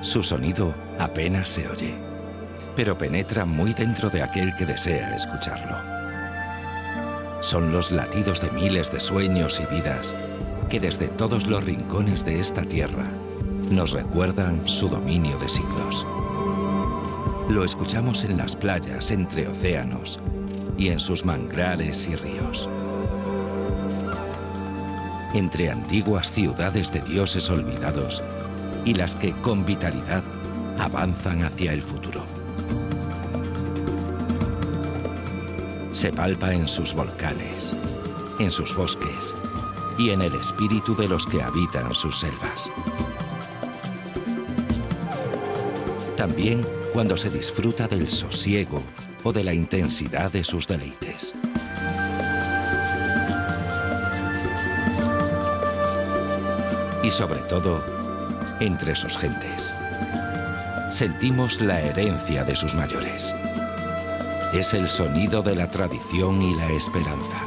Su sonido apenas se oye, pero penetra muy dentro de aquel que desea escucharlo. Son los latidos de miles de sueños y vidas que desde todos los rincones de esta tierra nos recuerdan su dominio de siglos. Lo escuchamos en las playas entre océanos y en sus manglares y ríos. Entre antiguas ciudades de dioses olvidados y las que con vitalidad avanzan hacia el futuro. Se palpa en sus volcanes, en sus bosques y en el espíritu de los que habitan sus selvas. También cuando se disfruta del sosiego o de la intensidad de sus deleites. Y sobre todo, entre sus gentes. Sentimos la herencia de sus mayores. Es el sonido de la tradición y la esperanza.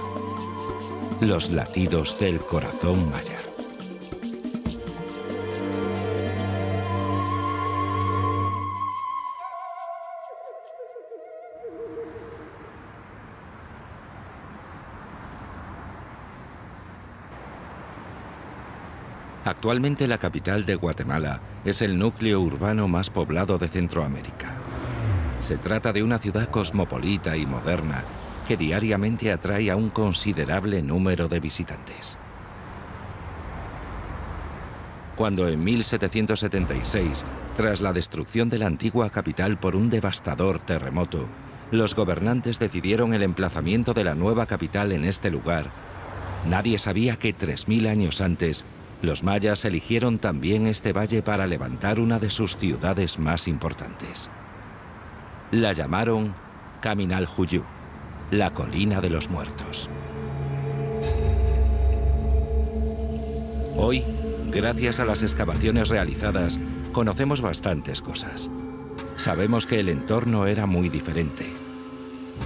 Los latidos del corazón maya. Actualmente la capital de Guatemala es el núcleo urbano más poblado de Centroamérica. Se trata de una ciudad cosmopolita y moderna que diariamente atrae a un considerable número de visitantes. Cuando en 1776, tras la destrucción de la antigua capital por un devastador terremoto, los gobernantes decidieron el emplazamiento de la nueva capital en este lugar, nadie sabía que 3000 años antes, los mayas eligieron también este valle para levantar una de sus ciudades más importantes. La llamaron Caminaljuyu, la colina de los muertos. Hoy, gracias a las excavaciones realizadas, conocemos bastantes cosas. Sabemos que el entorno era muy diferente.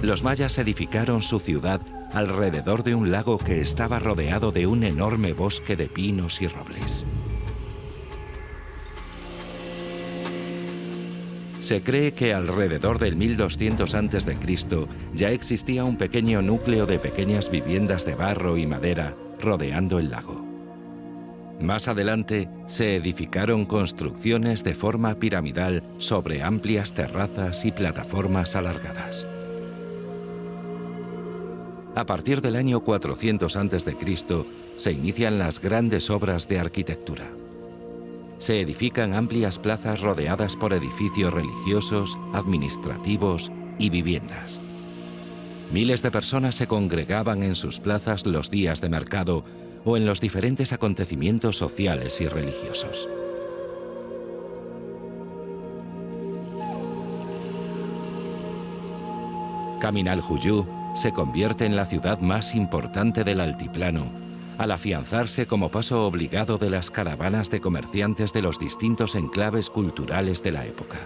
Los mayas edificaron su ciudad alrededor de un lago que estaba rodeado de un enorme bosque de pinos y robles. Se cree que alrededor del 1200 a.C. ya existía un pequeño núcleo de pequeñas viviendas de barro y madera rodeando el lago. Más adelante se edificaron construcciones de forma piramidal sobre amplias terrazas y plataformas alargadas. A partir del año 400 a.C. se inician las grandes obras de arquitectura. Se edifican amplias plazas rodeadas por edificios religiosos, administrativos y viviendas. Miles de personas se congregaban en sus plazas los días de mercado o en los diferentes acontecimientos sociales y religiosos. Caminaljuyu se convierte en la ciudad más importante del altiplano, al afianzarse como paso obligado de las caravanas de comerciantes de los distintos enclaves culturales de la época.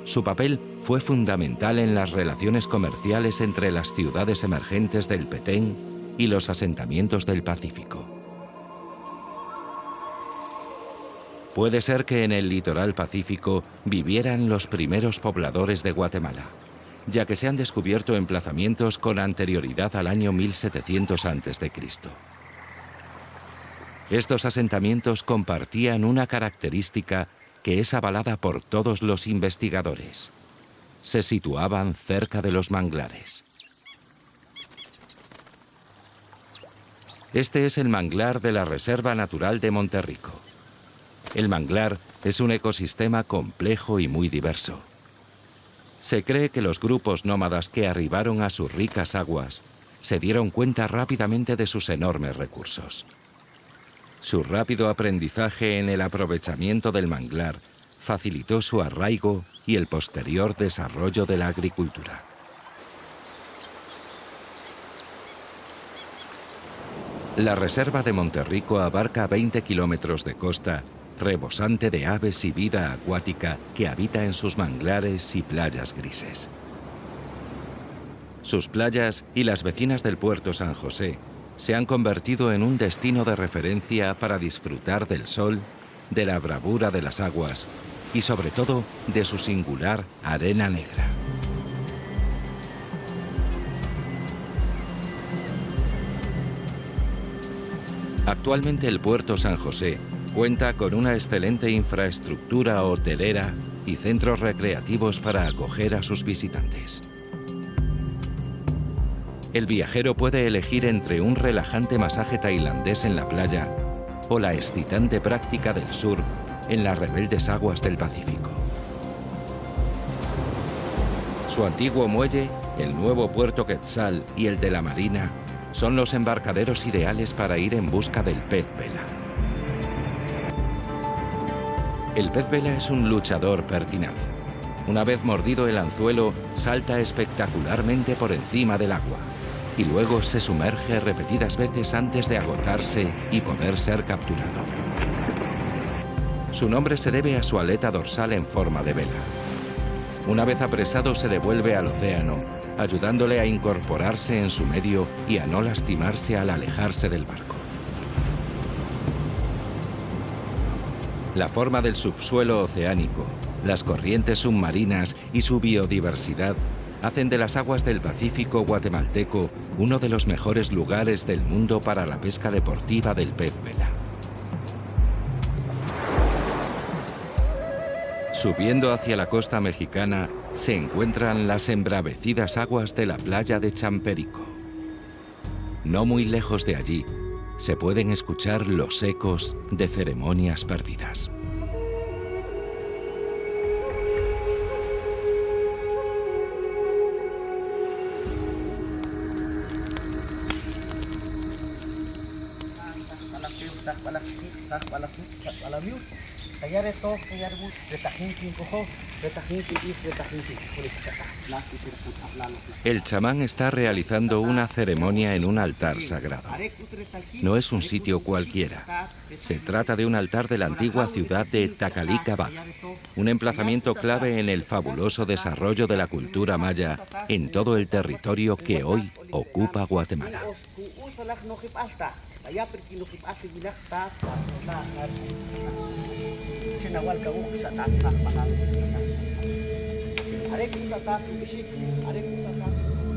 Su papel fue fundamental en las relaciones comerciales entre las ciudades emergentes del Petén y los asentamientos del Pacífico. Puede ser que en el litoral pacífico vivieran los primeros pobladores de Guatemala, ya que se han descubierto emplazamientos con anterioridad al año 1700 a.C. Estos asentamientos compartían una característica que es avalada por todos los investigadores. Se situaban cerca de los manglares. Este es el manglar de la Reserva Natural de Monterrico. El manglar es un ecosistema complejo y muy diverso. Se cree que los grupos nómadas que arribaron a sus ricas aguas se dieron cuenta rápidamente de sus enormes recursos. Su rápido aprendizaje en el aprovechamiento del manglar facilitó su arraigo y el posterior desarrollo de la agricultura. La Reserva de Monterrico abarca 20 kilómetros de costa, rebosante de aves y vida acuática que habita en sus manglares y playas grises. Sus playas y las vecinas del puerto San José se han convertido en un destino de referencia para disfrutar del sol de la bravura de las aguas y sobre todo de su singular arena negra. Actualmente el puerto San José cuenta con una excelente infraestructura hotelera y centros recreativos para acoger a sus visitantes. El viajero puede elegir entre un relajante masaje tailandés en la playa o la excitante práctica del surf en las rebeldes aguas del Pacífico. Su antiguo muelle, el nuevo puerto Quetzal y el de la Marina son los embarcaderos ideales para ir en busca del pez vela. El pez vela es un luchador pertinaz. Una vez mordido el anzuelo, salta espectacularmente por encima del agua y luego se sumerge repetidas veces antes de agotarse y poder ser capturado. Su nombre se debe a su aleta dorsal en forma de vela. Una vez apresado se devuelve al océano, ayudándole a incorporarse en su medio y a no lastimarse al alejarse del barco. La forma del subsuelo oceánico, las corrientes submarinas y su biodiversidad hacen de las aguas del Pacífico guatemalteco uno de los mejores lugares del mundo para la pesca deportiva del pez vela. Subiendo hacia la costa mexicana se encuentran las embravecidas aguas de la playa de Champerico. No muy lejos de allí se pueden escuchar los ecos de ceremonias perdidas. El chamán está realizando una ceremonia en un altar sagrado. No es un sitio cualquiera. Se trata de un altar de la antigua ciudad de Tacalica-Baj, un emplazamiento clave en el fabuloso desarrollo de la cultura maya en todo el territorio que hoy ocupa Guatemala.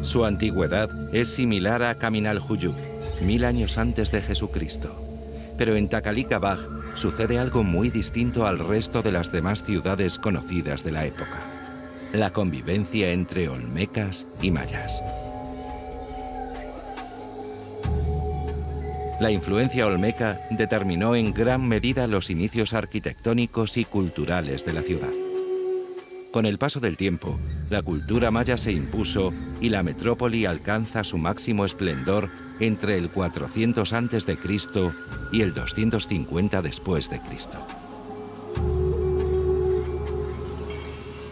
Su antigüedad es similar a Caminaljuyu, 1000 años antes de Jesucristo. Pero en Tacalica-Baj sucede algo muy distinto al resto de las demás ciudades conocidas de la época: la convivencia entre olmecas y mayas. La influencia olmeca determinó en gran medida los inicios arquitectónicos y culturales de la ciudad. Con el paso del tiempo, la cultura maya se impuso y la metrópoli alcanza su máximo esplendor entre el 400 a.C. y el 250 después de Cristo.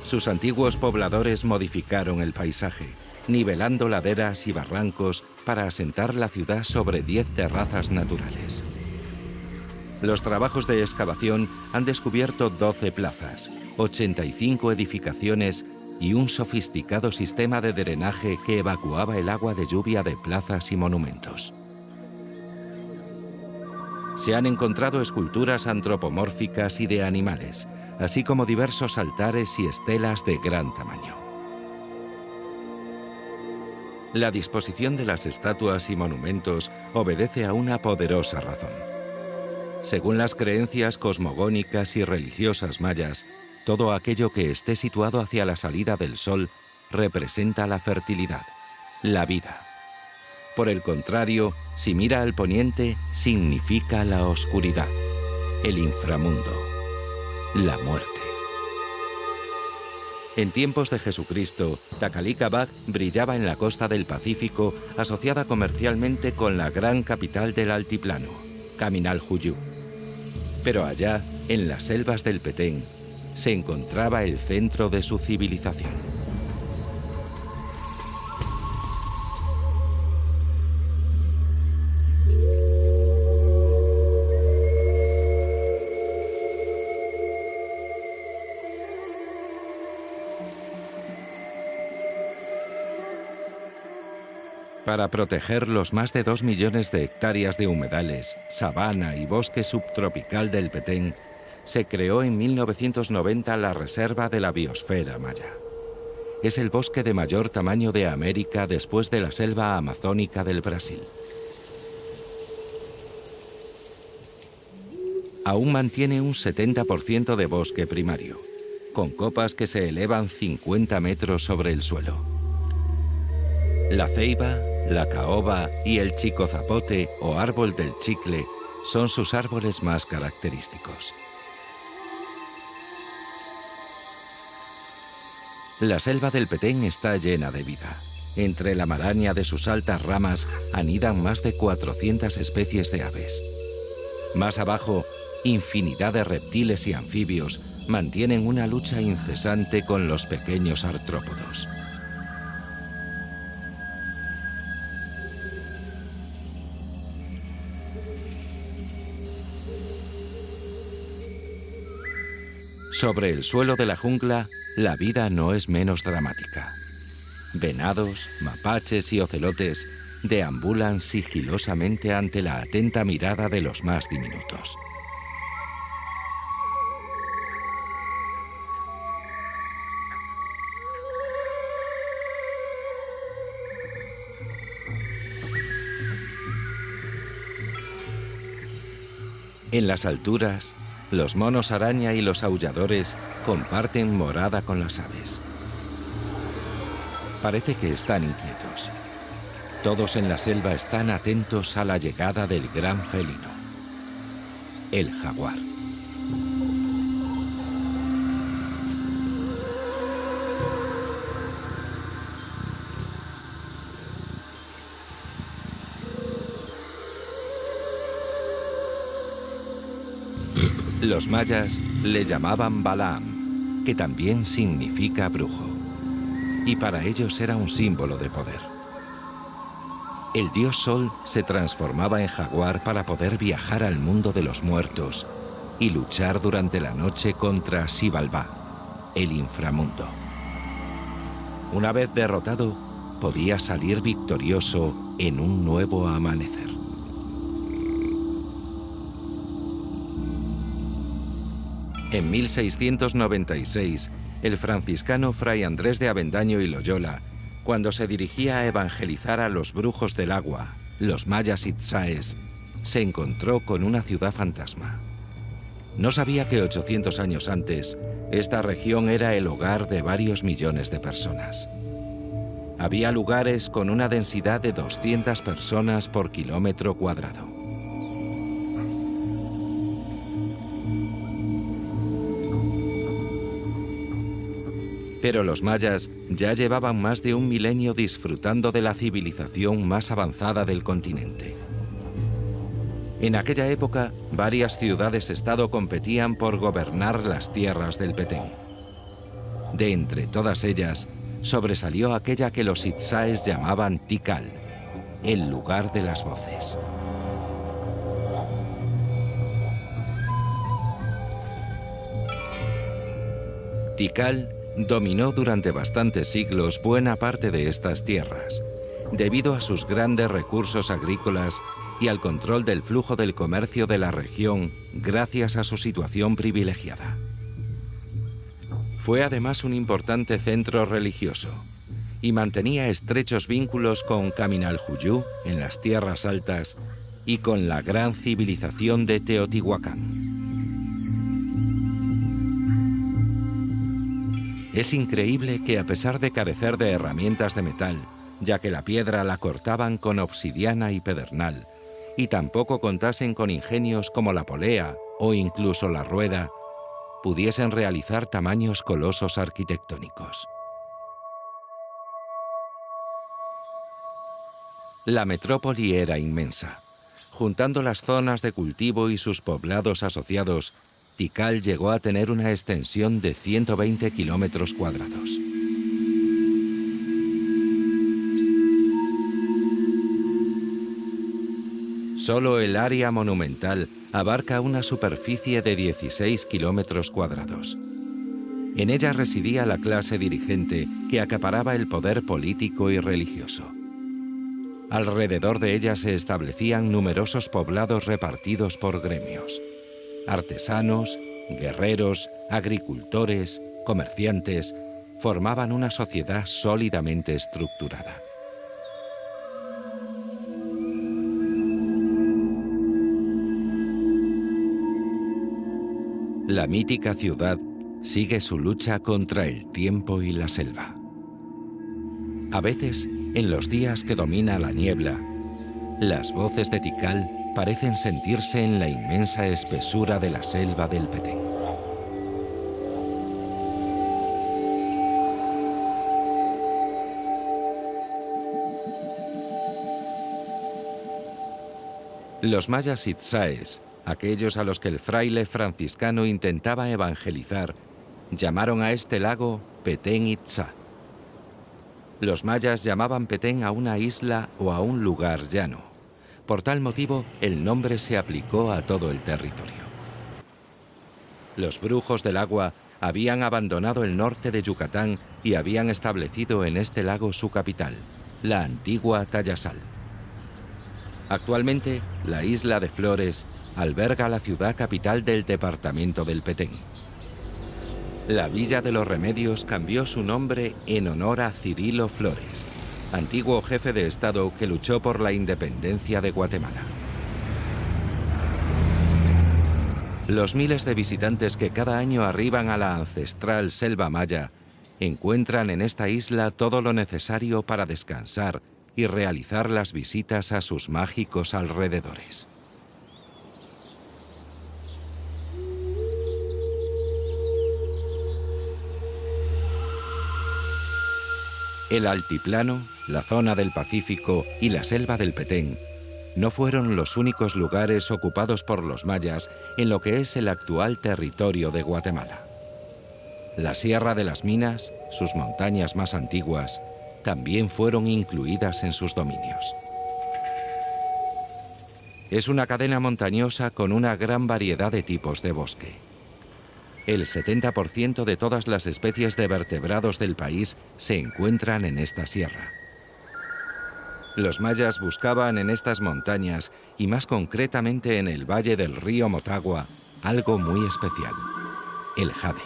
Sus antiguos pobladores modificaron el paisaje, nivelando laderas y barrancos para asentar la ciudad sobre 10 terrazas naturales. Los trabajos de excavación han descubierto 12 plazas, 85 edificaciones y un sofisticado sistema de drenaje que evacuaba el agua de lluvia de plazas y monumentos. Se han encontrado esculturas antropomórficas y de animales, así como diversos altares y estelas de gran tamaño. La disposición de las estatuas y monumentos obedece a una poderosa razón. Según las creencias cosmogónicas y religiosas mayas, todo aquello que esté situado hacia la salida del sol representa la fertilidad, la vida. Por el contrario, si mira al poniente, significa la oscuridad, el inframundo, la muerte. En tiempos de Jesucristo, Tacalica-Baj brillaba en la costa del Pacífico, asociada comercialmente con la gran capital del altiplano, Caminaljuyu. Pero allá, en las selvas del Petén, se encontraba el centro de su civilización. Para proteger los más de 2 millones de hectáreas de humedales, sabana y bosque subtropical del Petén, se creó en 1990 la Reserva de la Biosfera Maya. Es el bosque de mayor tamaño de América después de la selva amazónica del Brasil. Aún mantiene un 70% de bosque primario, con copas que se elevan 50 metros sobre el suelo. La ceiba, la caoba y el chicozapote o árbol del chicle son sus árboles más característicos. La selva del Petén está llena de vida. Entre la maraña de sus altas ramas anidan más de 400 especies de aves. Más abajo, infinidad de reptiles y anfibios mantienen una lucha incesante con los pequeños artrópodos. Sobre el suelo de la jungla, la vida no es menos dramática. Venados, mapaches y ocelotes deambulan sigilosamente ante la atenta mirada de los más diminutos. En las alturas, los monos araña y los aulladores comparten morada con las aves. Parece que están inquietos. Todos en la selva están atentos a la llegada del gran felino, el jaguar. Los mayas le llamaban Balaam, que también significa brujo, y para ellos era un símbolo de poder. El dios Sol se transformaba en jaguar para poder viajar al mundo de los muertos y luchar durante la noche contra Xibalbá, el inframundo. Una vez derrotado, podía salir victorioso en un nuevo amanecer. En 1696, el franciscano Fray Andrés de Avendaño y Loyola, cuando se dirigía a evangelizar a los brujos del agua, los mayas itzaes, se encontró con una ciudad fantasma. No sabía que 800 años antes, esta región era el hogar de varios millones de personas. Había lugares con una densidad de 200 personas por kilómetro cuadrado. Pero los mayas ya llevaban más de un milenio disfrutando de la civilización más avanzada del continente. En aquella época, varias ciudades-estado competían por gobernar las tierras del Petén. De entre todas ellas, sobresalió aquella que los itzaes llamaban Tikal, el lugar de las voces. Tikal dominó durante bastantes siglos buena parte de estas tierras, debido a sus grandes recursos agrícolas y al control del flujo del comercio de la región gracias a su situación privilegiada. Fue además un importante centro religioso y mantenía estrechos vínculos con Kaminaljuyu en las tierras altas y con la gran civilización de Teotihuacán. Es increíble que a pesar de carecer de herramientas de metal, ya que la piedra la cortaban con obsidiana y pedernal, y tampoco contasen con ingenios como la polea o incluso la rueda, pudiesen realizar tamaños colosos arquitectónicos. La metrópoli era inmensa. Juntando las zonas de cultivo y sus poblados asociados, Tikal llegó a tener una extensión de 120 kilómetros cuadrados. Solo el área monumental abarca una superficie de 16 kilómetros cuadrados. En ella residía la clase dirigente que acaparaba el poder político y religioso. Alrededor de ella se establecían numerosos poblados repartidos por gremios: artesanos, Guerreros, agricultores, comerciantes, formaban una sociedad sólidamente estructurada. La mítica ciudad sigue su lucha contra el tiempo y la selva. A veces, en los días que domina la niebla, las voces de Tikal parecen sentirse en la inmensa espesura de la selva del Petén. Los mayas itzáes, aquellos a los que el fraile franciscano intentaba evangelizar, llamaron a este lago Petén Itzá. Los mayas llamaban Petén a una isla o a un lugar llano. Por tal motivo, el nombre se aplicó a todo el territorio. Los brujos del agua habían abandonado el norte de Yucatán y habían establecido en este lago su capital, la antigua Tayasal. Actualmente, la isla de Flores alberga la ciudad capital del departamento del Petén. La Villa de los Remedios cambió su nombre en honor a Cirilo Flores, antiguo jefe de Estado que luchó por la independencia de Guatemala. Los miles de visitantes que cada año arriban a la ancestral selva maya encuentran en esta isla todo lo necesario para descansar y realizar las visitas a sus mágicos alrededores. El altiplano, la zona del Pacífico y la selva del Petén no fueron los únicos lugares ocupados por los mayas en lo que es el actual territorio de Guatemala. La Sierra de las Minas, sus montañas más antiguas, también fueron incluidas en sus dominios. Es una cadena montañosa con una gran variedad de tipos de bosque. El 70% de todas las especies de vertebrados del país se encuentran en esta sierra. Los mayas buscaban en estas montañas, y más concretamente en el valle del río Motagua, algo muy especial: el jade.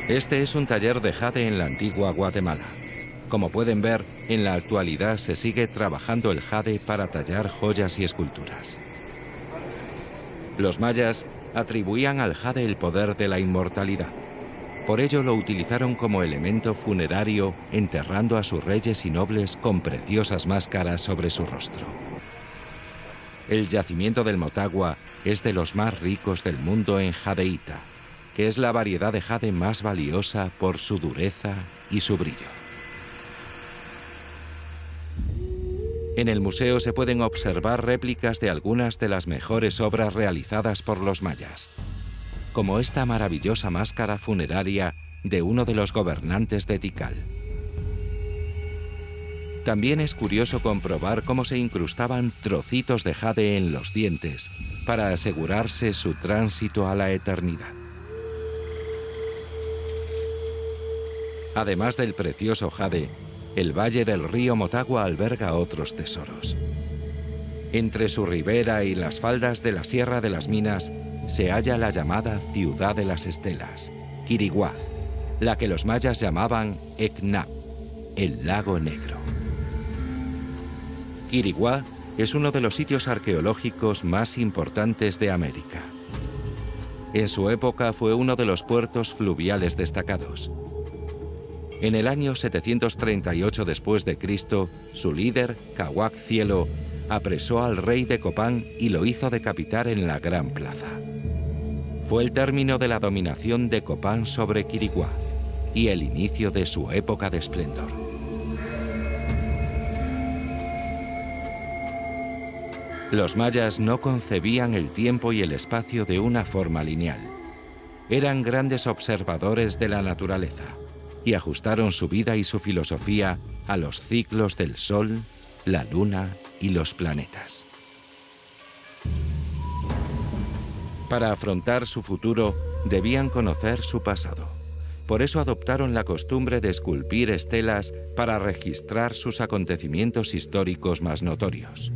Este es un taller de jade en la antigua Guatemala. Como pueden ver, en la actualidad se sigue trabajando el jade para tallar joyas y esculturas. Los mayas atribuían al jade el poder de la inmortalidad. Por ello lo utilizaron como elemento funerario, enterrando a sus reyes y nobles con preciosas máscaras sobre su rostro. El yacimiento del Motagua es de los más ricos del mundo en jadeíta, que es la variedad de jade más valiosa por su dureza y su brillo. En el museo se pueden observar réplicas de algunas de las mejores obras realizadas por los mayas, como esta maravillosa máscara funeraria de uno de los gobernantes de Tikal. También es curioso comprobar cómo se incrustaban trocitos de jade en los dientes para asegurarse su tránsito a la eternidad. Además del precioso jade, el valle del río Motagua alberga otros tesoros. Entre su ribera y las faldas de la Sierra de las Minas se halla la llamada Ciudad de las Estelas, Quiriguá, la que los mayas llamaban Eknab, el lago negro. Quiriguá es uno de los sitios arqueológicos más importantes de América. En su época fue uno de los puertos fluviales destacados. En el año 738 después de Cristo, su líder, Cahuac Cielo, apresó al rey de Copán y lo hizo decapitar en la Gran Plaza. Fue el término de la dominación de Copán sobre Quiriguá y el inicio de su época de esplendor. Los mayas no concebían el tiempo y el espacio de una forma lineal. Eran grandes observadores de la naturaleza y ajustaron su vida y su filosofía a los ciclos del Sol, la Luna y los planetas. Para afrontar su futuro, debían conocer su pasado Por eso adoptaron la costumbre de esculpir estelas para registrar sus acontecimientos históricos más notorios.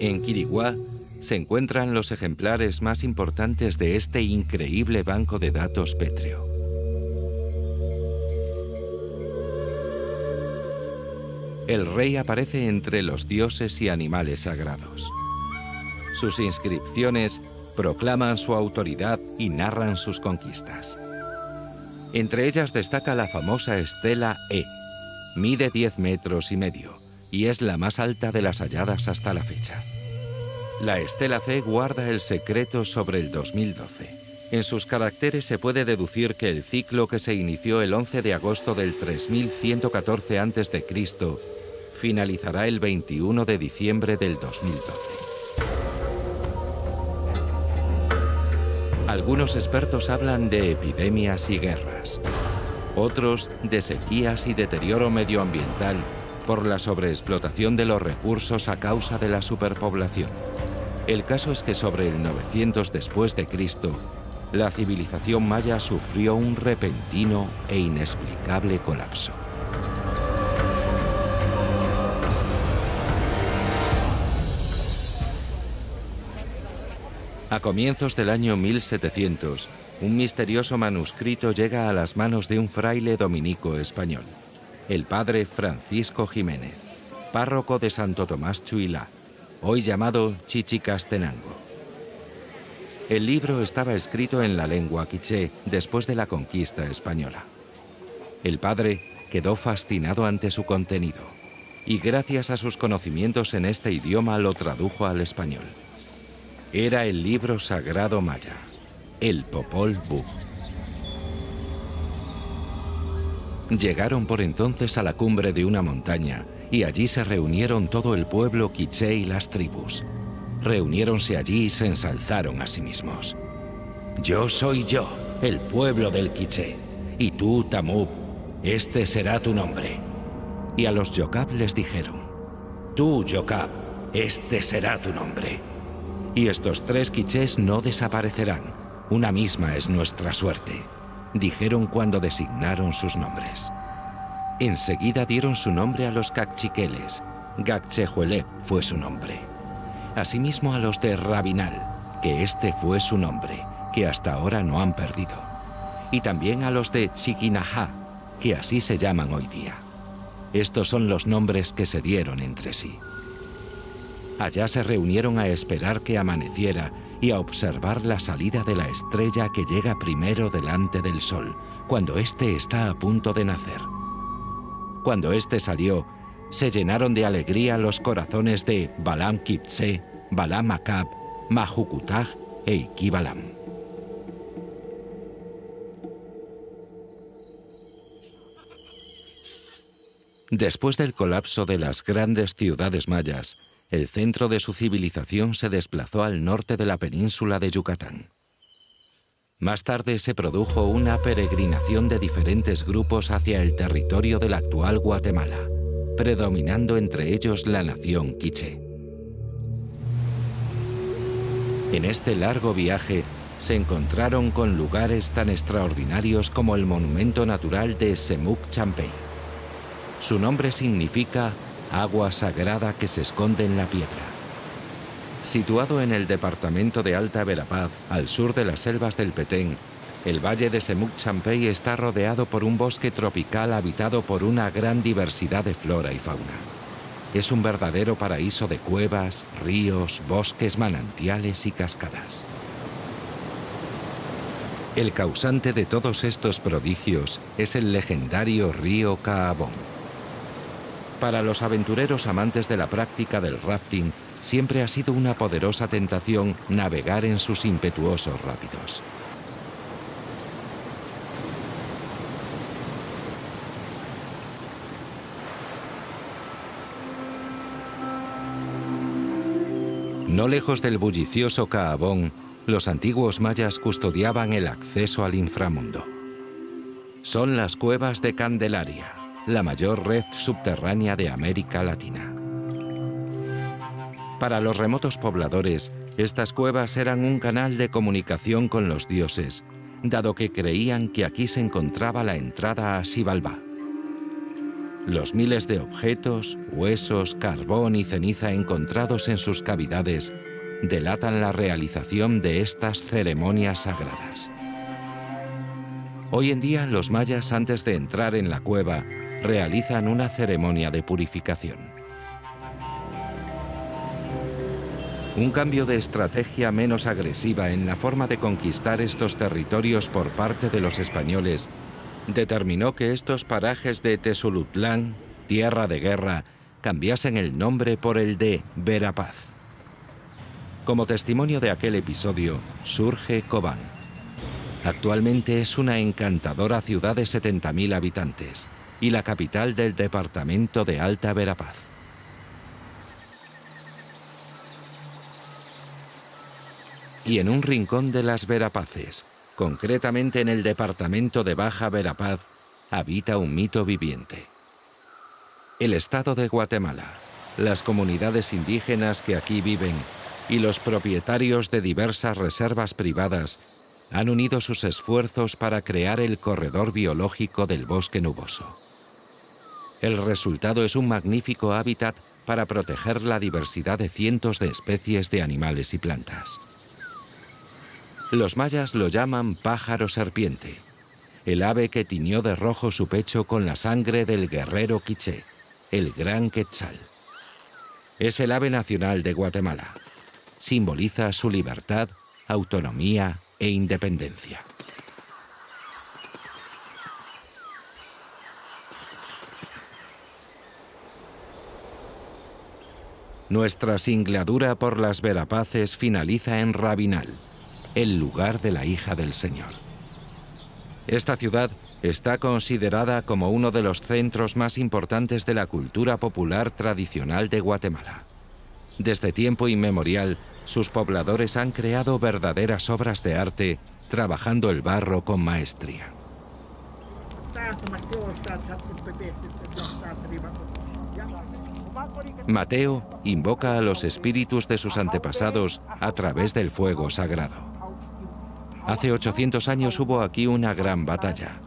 En Quiriguá se encuentran los ejemplares más importantes de este increíble banco de datos pétreo. El rey aparece entre los dioses y animales sagrados. Sus inscripciones proclaman su autoridad y narran sus conquistas. Entre ellas destaca la famosa estela E. Mide 10 metros y medio y es la más alta de las halladas hasta la fecha. La estela C guarda el secreto sobre el 2012. En sus caracteres se puede deducir que el ciclo que se inició el 11 de agosto del 3114 a.C. finalizará el 21 de diciembre del 2012. Algunos expertos hablan de epidemias y guerras, otros de sequías y deterioro medioambiental por la sobreexplotación de los recursos a causa de la superpoblación. El caso es que sobre el 900 después de Cristo, la civilización maya sufrió un repentino e inexplicable colapso. A comienzos del año 1700, un misterioso manuscrito llega a las manos de un fraile dominico español, el padre Francisco Jiménez, párroco de Santo Tomás Chuilá, hoy llamado Chichicastenango. El libro estaba escrito en la lengua quiché después de la conquista española. El padre quedó fascinado ante su contenido y gracias a sus conocimientos en este idioma lo tradujo al español. Era el libro sagrado maya, el Popol Vuh. Llegaron por entonces a la cumbre de una montaña y allí se reunieron todo el pueblo quiché y las tribus. Reuniéronse allí y se ensalzaron a sí mismos. Yo soy yo, el pueblo del quiché, y tú, Tamub, este será tu nombre. Y a los Yokab les dijeron, tú, Yokab, este será tu nombre. Y estos tres quichés no desaparecerán. Una misma es nuestra suerte, dijeron cuando designaron sus nombres. Enseguida dieron su nombre a los cachiqueles. Gacchejuelep fue su nombre. Asimismo a los de Rabinal, que este fue su nombre, que hasta ahora no han perdido. Y también a los de Chiquinajá, que así se llaman hoy día. Estos son los nombres que se dieron entre sí. Allá se reunieron a esperar que amaneciera y a observar la salida de la estrella que llega primero delante del sol, cuando éste está a punto de nacer. Cuando éste salió, se llenaron de alegría los corazones de Balam Kiptse, Balam Acab, Majukutaj e Iquibalam. Después del colapso de las grandes ciudades mayas, el centro de su civilización se desplazó al norte de la península de Yucatán. Más tarde se produjo una peregrinación de diferentes grupos hacia el territorio del actual Guatemala, predominando entre ellos la nación quiché. En este largo viaje se encontraron con lugares tan extraordinarios como el monumento natural de Semuc Champey. Su nombre significa agua sagrada que se esconde en la piedra. Situado en el departamento de Alta Verapaz, al sur de las selvas del Petén, el valle de Semuc Champey está rodeado por un bosque tropical habitado por una gran diversidad de flora y fauna. Es un verdadero paraíso de cuevas, ríos, bosques, manantiales y cascadas. El causante de todos estos prodigios es el legendario río Caabón. Para los aventureros amantes de la práctica del rafting, siempre ha sido una poderosa tentación navegar en sus impetuosos rápidos. No lejos del bullicioso Caabón, los antiguos mayas custodiaban el acceso al inframundo. Son las cuevas de Candelaria, la mayor red subterránea de América Latina. Para los remotos pobladores, estas cuevas eran un canal de comunicación con los dioses, dado que creían que aquí se encontraba la entrada a Xibalbá. Los miles de objetos, huesos, carbón y ceniza encontrados en sus cavidades delatan la realización de estas ceremonias sagradas. Hoy en día, los mayas, antes de entrar en la cueva, realizan una ceremonia de purificación. Un cambio de estrategia menos agresiva en la forma de conquistar estos territorios por parte de los españoles determinó que estos parajes de Tezulutlán, tierra de guerra, cambiasen el nombre por el de Verapaz. Como testimonio de aquel episodio, surge Cobán. Actualmente es una encantadora ciudad de 70.000 habitantes y la capital del departamento de Alta Verapaz. Y en un rincón de las Verapaces, concretamente en el departamento de Baja Verapaz, habita un mito viviente. El Estado de Guatemala, las comunidades indígenas que aquí viven y los propietarios de diversas reservas privadas han unido sus esfuerzos para crear el corredor biológico del bosque nuboso. El resultado es un magnífico hábitat para proteger la diversidad de cientos de especies de animales y plantas. Los mayas lo llaman pájaro serpiente, el ave que tiñó de rojo su pecho con la sangre del guerrero quiché, el gran Quetzal. Es el ave nacional de Guatemala. Simboliza su libertad, autonomía e independencia. Nuestra singladura por las Verapaces finaliza en Rabinal, el lugar de la hija del Señor. Esta ciudad está considerada como uno de los centros más importantes de la cultura popular tradicional de Guatemala. Desde tiempo inmemorial, sus pobladores han creado verdaderas obras de arte, trabajando el barro con maestría. Mateo invoca a los espíritus de sus antepasados a través del fuego sagrado. Hace 800 años hubo aquí una gran batalla.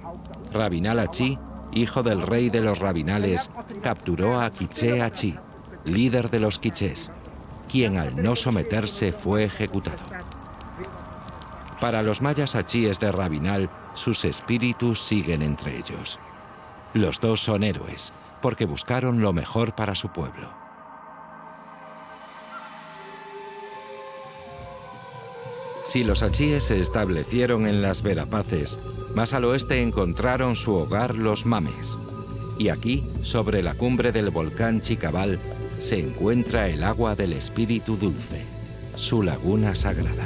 Rabinal Achí, hijo del rey de los Rabinales, capturó a Quiché Achí, líder de los quichés, quien al no someterse fue ejecutado. Para los mayas achíes de Rabinal, sus espíritus siguen entre ellos. Los dos son héroes, porque buscaron lo mejor para su pueblo. Si los achíes se establecieron en las Verapaces, más al oeste encontraron su hogar los mames. Y aquí, sobre la cumbre del volcán Chicabal, se encuentra el agua del espíritu dulce, su laguna sagrada.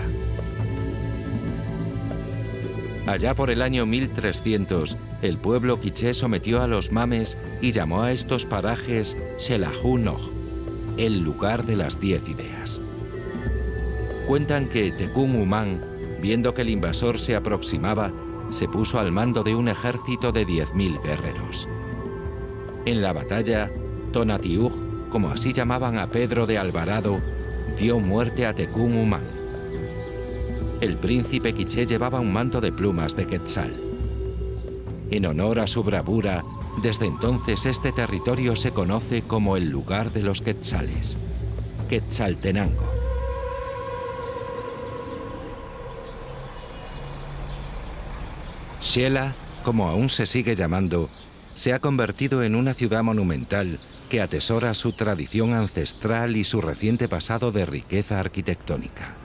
Allá por el año 1300, el pueblo quiché sometió a los mames y llamó a estos parajes Xelajú Noj, el lugar de las 10 ideas. Cuentan que Tecún Umán, viendo que el invasor se aproximaba, se puso al mando de un ejército de 10.000 guerreros. En la batalla, Tonatiuh, como así llamaban a Pedro de Alvarado, dio muerte a Tecún Umán. El príncipe quiché llevaba un manto de plumas de quetzal. En honor a su bravura, desde entonces este territorio se conoce como el lugar de los quetzales, Quetzaltenango. Xela, como aún se sigue llamando, se ha convertido en una ciudad monumental que atesora su tradición ancestral y su reciente pasado de riqueza arquitectónica.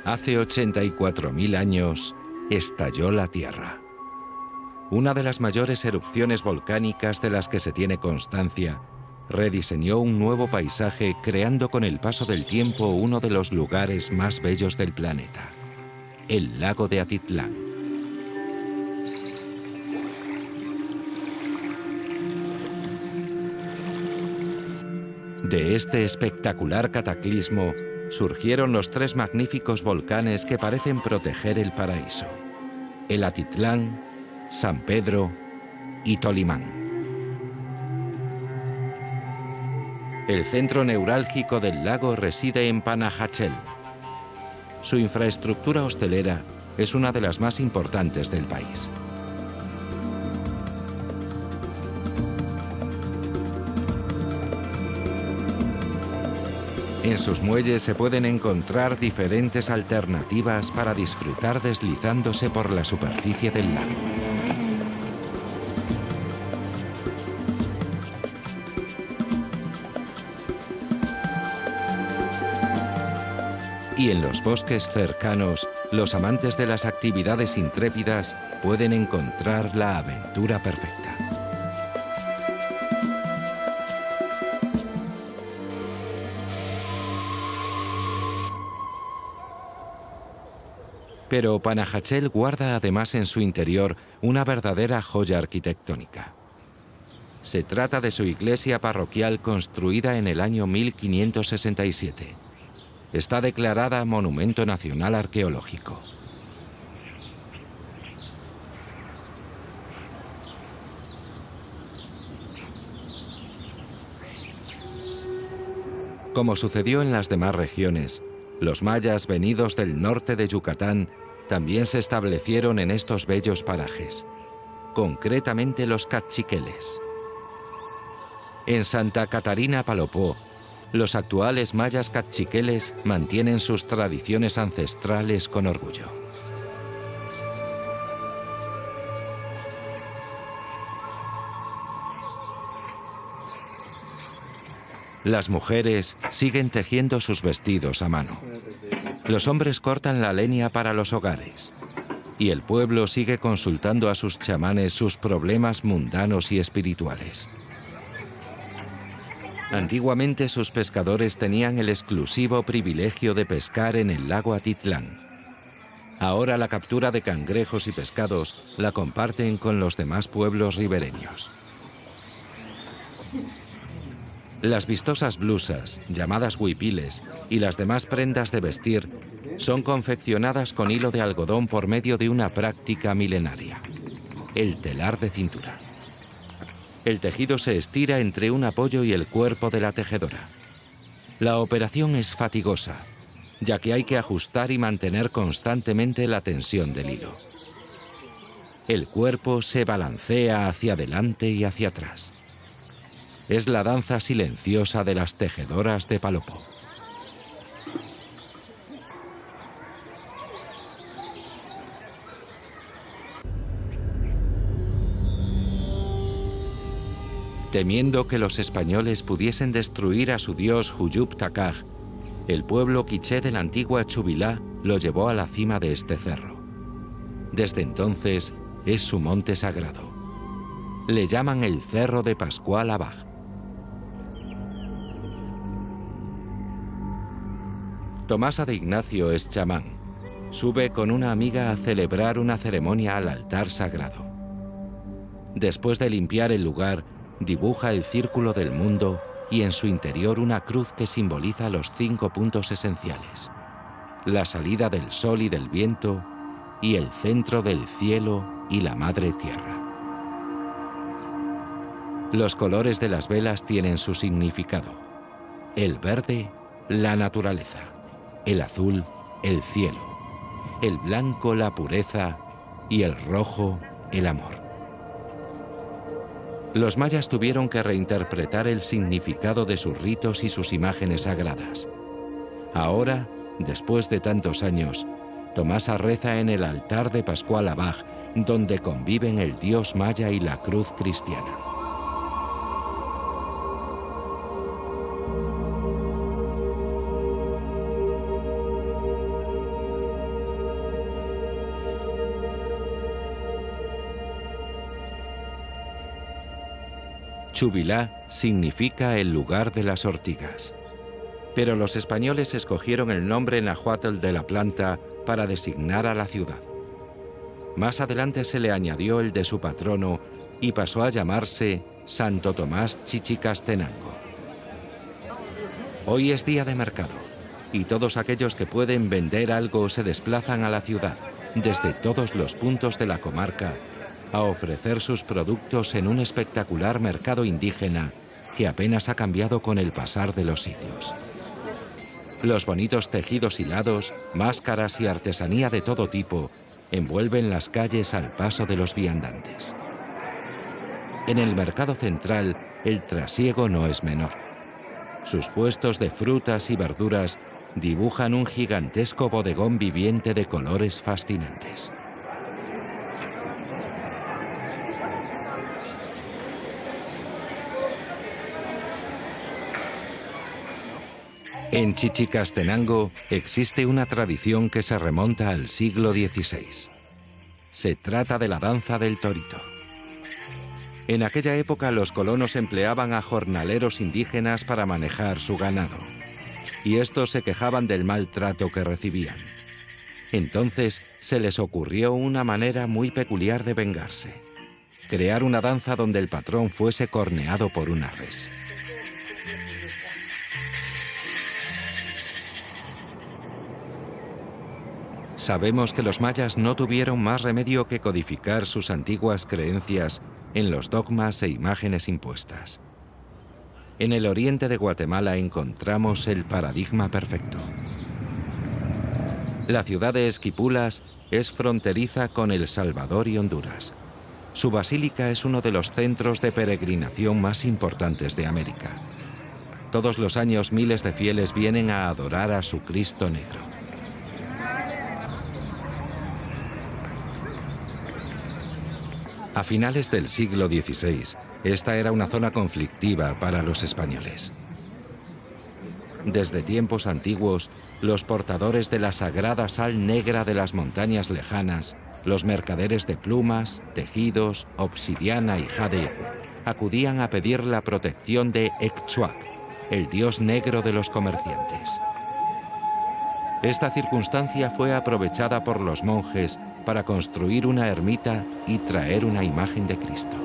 Hace 84.000 años estalló la Tierra. Una de las mayores erupciones volcánicas de las que se tiene constancia, rediseñó un nuevo paisaje creando con el paso del tiempo uno de los lugares más bellos del planeta, el lago de Atitlán. De este espectacular cataclismo surgieron los 3 magníficos volcanes que parecen proteger el paraíso: el Atitlán, San Pedro y Tolimán. El centro neurálgico del lago reside en Panajachel. Su infraestructura hostelera es una de las más importantes del país. En sus muelles se pueden encontrar diferentes alternativas para disfrutar deslizándose por la superficie del lago. Y en los bosques cercanos, los amantes de las actividades intrépidas pueden encontrar la aventura perfecta. Pero Panajachel guarda además en su interior una verdadera joya arquitectónica. Se trata de su iglesia parroquial construida en el año 1567. Está declarada Monumento Nacional Arqueológico. Como sucedió en las demás regiones, los mayas venidos del norte de Yucatán también se establecieron en estos bellos parajes, concretamente los cachiqueles. En Santa Catarina Palopó, los actuales mayas cachiqueles mantienen sus tradiciones ancestrales con orgullo. Las mujeres siguen tejiendo sus vestidos a mano. Los hombres cortan la leña para los hogares. Y el pueblo sigue consultando a sus chamanes sus problemas mundanos y espirituales. Antiguamente sus pescadores tenían el exclusivo privilegio de pescar en el lago Atitlán. Ahora la captura de cangrejos y pescados la comparten con los demás pueblos ribereños. Las vistosas blusas, llamadas huipiles, y las demás prendas de vestir son confeccionadas con hilo de algodón por medio de una práctica milenaria, el telar de cintura. El tejido se estira entre un apoyo y el cuerpo de la tejedora. La operación es fatigosa, ya que hay que ajustar y mantener constantemente la tensión del hilo. El cuerpo se balancea hacia adelante y hacia atrás. Es la danza silenciosa de las tejedoras de Palopó. Temiendo que los españoles pudiesen destruir a su dios Huyup Takaj, el pueblo quiché de la antigua Chubilá lo llevó a la cima de este cerro. Desde entonces es su monte sagrado. Le llaman el Cerro de Pascual Abaj. Tomasa de Ignacio es chamán. Sube con una amiga a celebrar una ceremonia al altar sagrado. Después de limpiar el lugar, dibuja el círculo del mundo y en su interior una cruz que simboliza los 5 puntos esenciales: la salida del sol y del viento y el centro del cielo y la madre tierra. Los colores de las velas tienen su significado. El verde, la naturaleza; el azul, el cielo; el blanco, la pureza; y el rojo, el amor. Los mayas tuvieron que reinterpretar el significado de sus ritos y sus imágenes sagradas. Ahora, después de tantos años, Tomasa reza en el altar de Pascual Abaj, donde conviven el dios maya y la cruz cristiana. Chubilá significa el lugar de las ortigas. Pero los españoles escogieron el nombre náhuatl de la planta para designar a la ciudad. Más adelante se le añadió el de su patrono y pasó a llamarse Santo Tomás Chichicastenango. Hoy es día de mercado y todos aquellos que pueden vender algo se desplazan a la ciudad, desde todos los puntos de la comarca, a ofrecer sus productos en un espectacular mercado indígena que apenas ha cambiado con el pasar de los siglos. Los bonitos tejidos hilados, máscaras y artesanía de todo tipo envuelven las calles al paso de los viandantes. En el mercado central, el trasiego no es menor. Sus puestos de frutas y verduras dibujan un gigantesco bodegón viviente de colores fascinantes. En Chichicastenango existe una tradición que se remonta al siglo XVI. Se trata de la danza del torito. En aquella época los colonos empleaban a jornaleros indígenas para manejar su ganado, y estos se quejaban del maltrato que recibían. Entonces se les ocurrió una manera muy peculiar de vengarse: crear una danza donde el patrón fuese corneado por una res. Sabemos que los mayas no tuvieron más remedio que codificar sus antiguas creencias en los dogmas e imágenes impuestas. En el oriente de Guatemala encontramos el paradigma perfecto. La ciudad de Esquipulas es fronteriza con El Salvador y Honduras. Su basílica es uno de los centros de peregrinación más importantes de América. Todos los años miles de fieles vienen a adorar a su Cristo Negro. A finales del siglo XVI, esta era una zona conflictiva para los españoles. Desde tiempos antiguos, los portadores de la sagrada sal negra de las montañas lejanas, los mercaderes de plumas, tejidos, obsidiana y jade, acudían a pedir la protección de Ecchuac, el dios negro de los comerciantes. Esta circunstancia fue aprovechada por los monjes para construir una ermita y traer una imagen de Cristo.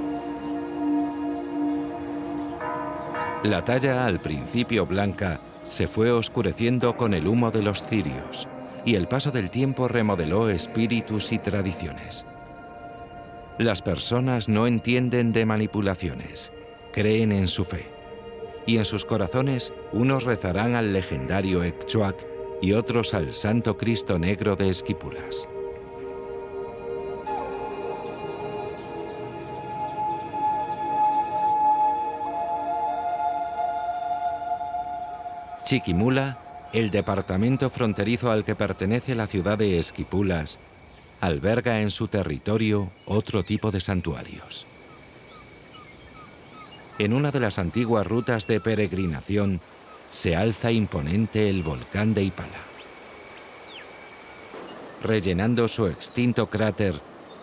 La talla, al principio blanca, se fue oscureciendo con el humo de los cirios, y el paso del tiempo remodeló espíritus y tradiciones. Las personas no entienden de manipulaciones, creen en su fe, y en sus corazones unos rezarán al legendario Ecchuac y otros al Santo Cristo Negro de Esquipulas. Chiquimula, el departamento fronterizo al que pertenece la ciudad de Esquipulas, alberga en su territorio otro tipo de santuarios. En una de las antiguas rutas de peregrinación se alza imponente el volcán de Ipala. Rellenando su extinto cráter,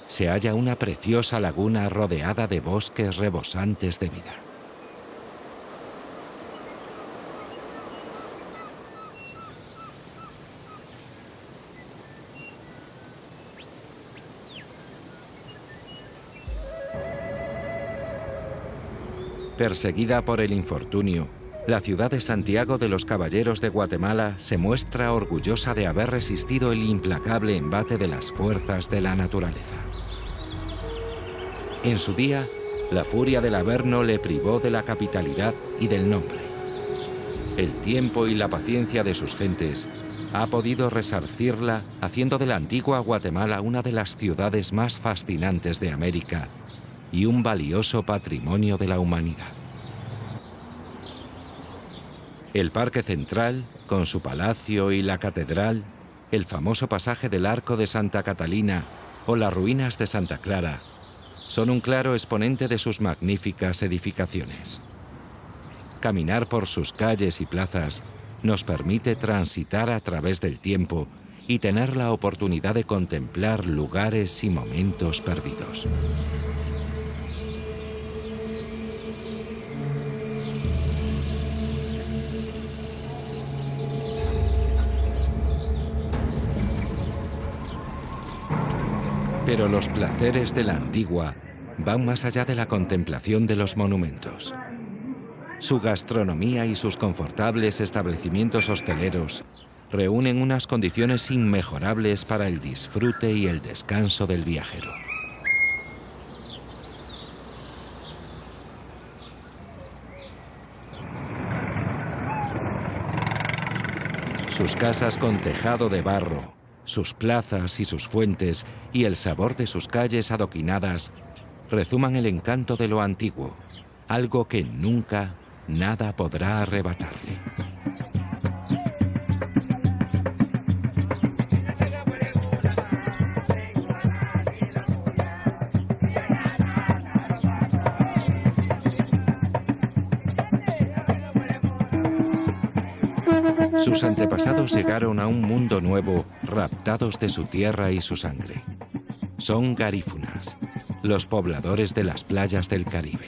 se halla una preciosa laguna rodeada de bosques rebosantes de vida. Perseguida por el infortunio, la ciudad de Santiago de los Caballeros de Guatemala se muestra orgullosa de haber resistido el implacable embate de las fuerzas de la naturaleza. En su día, la furia del Averno le privó de la capitalidad y del nombre. El tiempo y la paciencia de sus gentes ha podido resarcirla, haciendo de la antigua Guatemala una de las ciudades más fascinantes de América y un valioso patrimonio de la humanidad. El Parque Central, con su palacio y la catedral, el famoso pasaje del Arco de Santa Catalina o las ruinas de Santa Clara, son un claro exponente de sus magníficas edificaciones. Caminar por sus calles y plazas nos permite transitar a través del tiempo y tener la oportunidad de contemplar lugares y momentos perdidos. Pero los placeres de la antigua van más allá de la contemplación de los monumentos. Su gastronomía y sus confortables establecimientos hosteleros reúnen unas condiciones inmejorables para el disfrute y el descanso del viajero. Sus casas con tejado de barro, sus plazas y sus fuentes y el sabor de sus calles adoquinadas rezuman el encanto de lo antiguo, algo que nunca nada podrá arrebatarle. Sus antepasados llegaron a un mundo nuevo, raptados de su tierra y su sangre. Son garífunas, los pobladores de las playas del Caribe.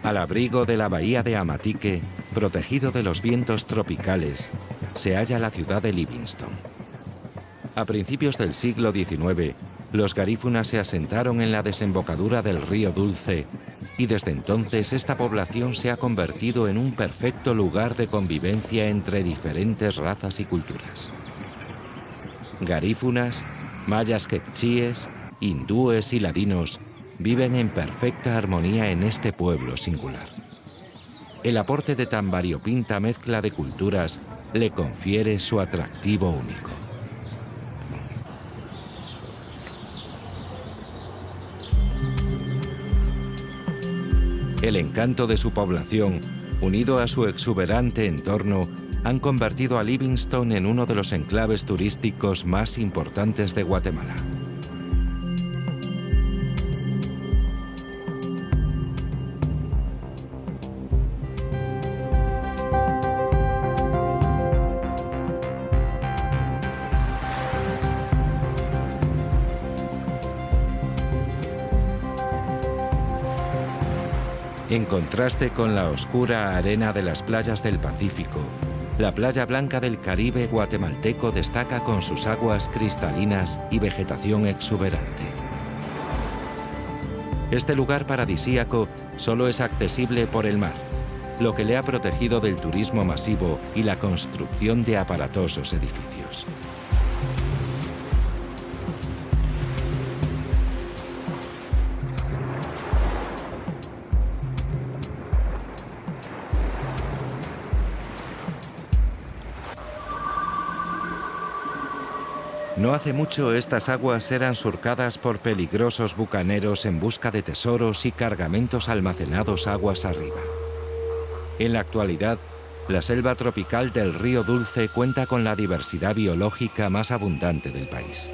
Al abrigo de la bahía de Amatique, protegido de los vientos tropicales, se halla la ciudad de Livingston. A principios del siglo XIX, los garífunas se asentaron en la desembocadura del río Dulce y desde entonces esta población se ha convertido en un perfecto lugar de convivencia entre diferentes razas y culturas. Garífunas, mayas quechíes, hindúes y ladinos viven en perfecta armonía en este pueblo singular. El aporte de tan variopinta mezcla de culturas le confiere su atractivo único. El encanto de su población, unido a su exuberante entorno, han convertido a Livingston en uno de los enclaves turísticos más importantes de Guatemala. En contraste con la oscura arena de las playas del Pacífico, la playa blanca del Caribe guatemalteco destaca con sus aguas cristalinas y vegetación exuberante. Este lugar paradisíaco solo es accesible por el mar, lo que le ha protegido del turismo masivo y la construcción de aparatosos edificios. No hace mucho estas aguas eran surcadas por peligrosos bucaneros en busca de tesoros y cargamentos almacenados aguas arriba. En la actualidad, la selva tropical del río Dulce cuenta con la diversidad biológica más abundante del país.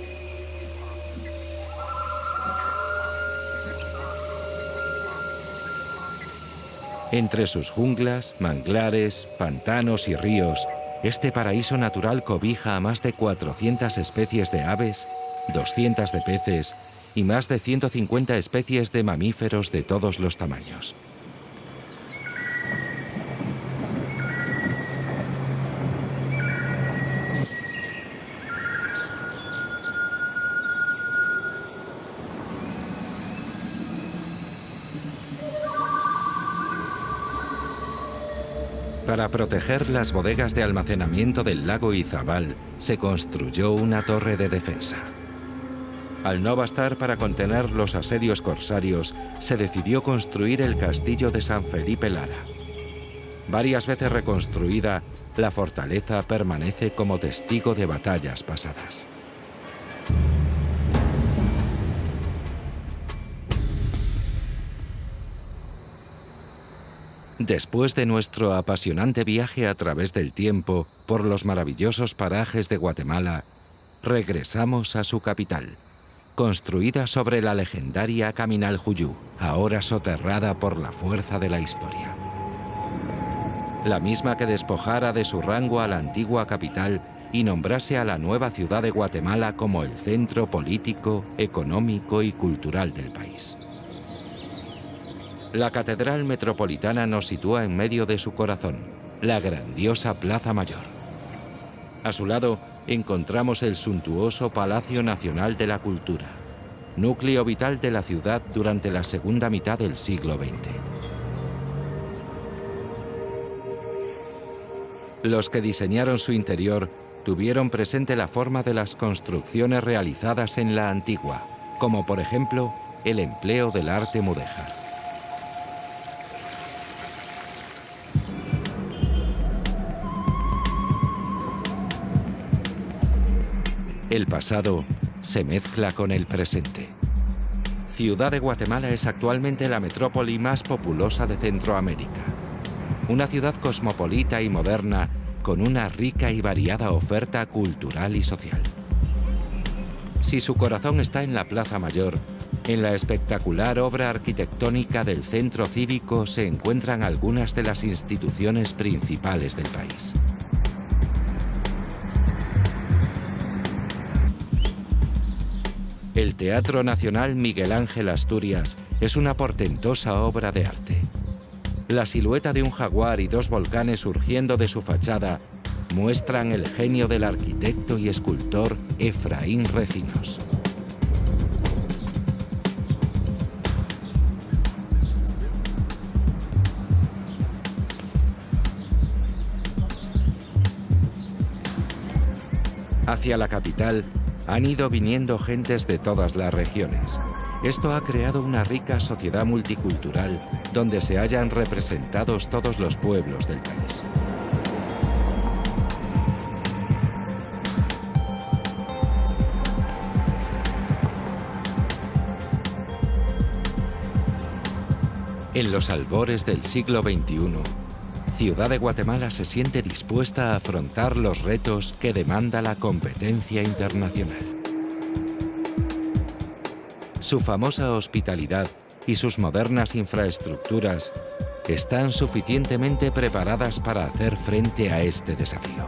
Entre sus junglas, manglares, pantanos y ríos, este paraíso natural cobija a más de 400 especies de aves, 200 de peces y más de 150 especies de mamíferos de todos los tamaños. Para proteger las bodegas de almacenamiento del lago Izabal, se construyó una torre de defensa. Al no bastar para contener los asedios corsarios, se decidió construir el castillo de San Felipe Lara. Varias veces reconstruida, la fortaleza permanece como testigo de batallas pasadas. Después de nuestro apasionante viaje a través del tiempo por los maravillosos parajes de Guatemala, regresamos a su capital, construida sobre la legendaria Caminaljuyu, ahora soterrada por la fuerza de la historia. La misma que despojara de su rango a la antigua capital y nombrase a la nueva ciudad de Guatemala como el centro político, económico y cultural del país. La Catedral Metropolitana nos sitúa en medio de su corazón, la grandiosa Plaza Mayor. A su lado encontramos el suntuoso Palacio Nacional de la Cultura, núcleo vital de la ciudad durante la segunda mitad del siglo XX. Los que diseñaron su interior tuvieron presente la forma de las construcciones realizadas en la antigua, como por ejemplo el empleo del arte mudéjar. El pasado se mezcla con el presente. Ciudad de Guatemala es actualmente la metrópoli más populosa de Centroamérica. Una ciudad cosmopolita y moderna con una rica y variada oferta cultural y social. Si su corazón está en la Plaza Mayor, en la espectacular obra arquitectónica del centro cívico se encuentran algunas de las instituciones principales del país. El Teatro Nacional Miguel Ángel Asturias es una portentosa obra de arte. La silueta de un jaguar y dos volcanes surgiendo de su fachada muestran el genio del arquitecto y escultor Efraín Recinos. Hacia la capital han ido viniendo gentes de todas las regiones. Esto ha creado una rica sociedad multicultural donde se hallan representados todos los pueblos del país. En los albores del siglo XXI, Ciudad de Guatemala se siente dispuesta a afrontar los retos que demanda la competencia internacional. Su famosa hospitalidad y sus modernas infraestructuras están suficientemente preparadas para hacer frente a este desafío.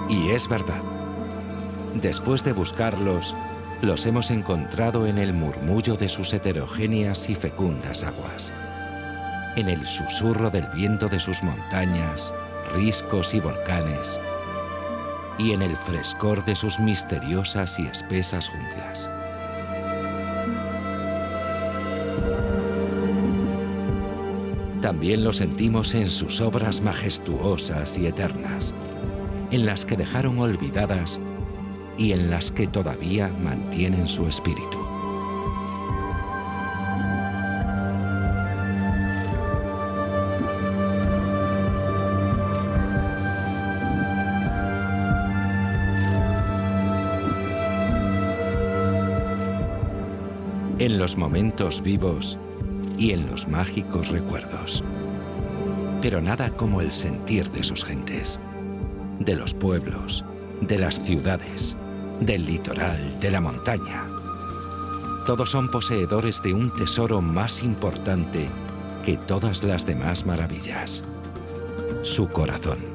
Y es verdad. Después de buscarlos, los hemos encontrado en el murmullo de sus heterogéneas y fecundas aguas, en el susurro del viento de sus montañas, riscos y volcanes, y en el frescor de sus misteriosas y espesas junglas. También lo sentimos en sus obras majestuosas y eternas, en las que dejaron olvidadas y en las que todavía mantienen su espíritu. En los momentos vivos y en los mágicos recuerdos. Pero nada como el sentir de sus gentes, de los pueblos, de las ciudades, del litoral, de la montaña. Todos son poseedores de un tesoro más importante que todas las demás maravillas: su corazón.